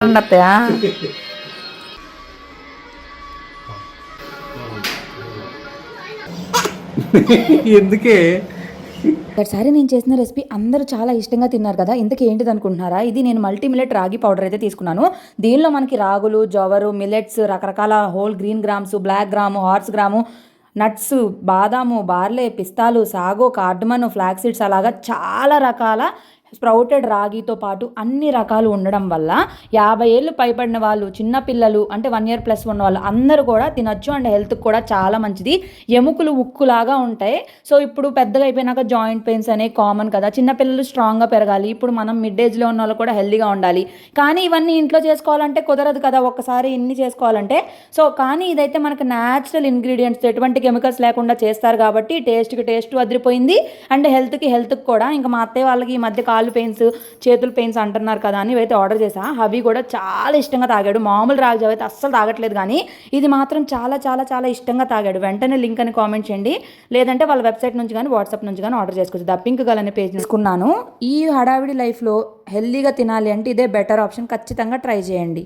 అత్తయ్య ఎందుకే ఒకసారి నేను చేసిన రెసిపీ అందరూ చాలా ఇష్టంగా తిన్నారు కదా. ఇంతకీ ఏంటిది అనుకుంటున్నారా? ఇది నేను మల్టీ మిల్లెట్ రాగి పౌడర్ అయితే తీసుకున్నాను. దీనిలో మనకి రాగులు, జవరు, మిల్లెట్స్, రకరకాల whole green grams, black gram, horse gram, nuts, బాదాము, బార్లే, పిస్తాలు, సాగో, కార్డమన్, ఫ్లాక్ సీడ్స్ అలాగా చాలా రకాల స్ప్రౌటెడ్ రాగితో పాటు అన్ని రకాలు ఉండడం వల్ల 50 ఏళ్ళు పైబడిన వాళ్ళు, చిన్నపిల్లలు అంటే 1 ఇయర్ ప్లస్ ఉన్న వాళ్ళు అందరూ కూడా తినొచ్చు. అండ్ హెల్త్కి కూడా చాలా మంచిది. ఎముకలు ఉక్కులాగా ఉంటాయి. సో ఇప్పుడు పెద్దగా అయిపోయినాక జాయింట్ పెయిన్స్ అనేవి కామన్ కదా. చిన్నపిల్లలు స్ట్రాంగ్గా పెరగాలి, ఇప్పుడు మనం మిడ్ ఏజ్లో ఉన్న వాళ్ళు కూడా హెల్తీగా ఉండాలి. కానీ ఇవన్నీ ఇంట్లో చేసుకోవాలంటే కుదరదు కదా, ఒక్కసారి ఇన్ని చేసుకోవాలంటే. సో కానీ ఇదైతే మనకు న్యాచురల్ ఇంగ్రీడియంట్స్, ఎటువంటి కెమికల్స్ లేకుండా చేస్తారు కాబట్టి టేస్ట్కి టేస్ట్ అదిరిపోయింది. అండ్ హెల్త్కి కూడా. ఇంకా మా అత్తయ్య వాళ్ళకి ఈ మధ్య కాళ్ళు పెయిన్స్, చేతులు పెయిన్స్ అంటున్నారు కదా అని ఇవైతే ఆర్డర్ చేసా. హవి కూడా చాలా ఇష్టంగా తాగాడు. మామూలు రాగి జావ అయితే అస్సలు తాగట్లేదు, కానీ ఇది మాత్రం చాలా చాలా చాలా ఇష్టంగా తాగాడు. వెంటనే లింక్ అని కామెంట్ చేయండి, లేదంటే వాళ్ళ వెబ్సైట్ నుంచి కానీ వాట్సాప్ నుంచి కానీ ఆర్డర్ చేసుకోవచ్చు. ద పింక్ గల్ అనే పేజ్ తీసుకున్నాను. ఈ హడావిడి లైఫ్లో హెల్తీగా తినాలి అంటే ఇదే బెటర్ ఆప్షన్. ఖచ్చితంగా ట్రై చేయండి.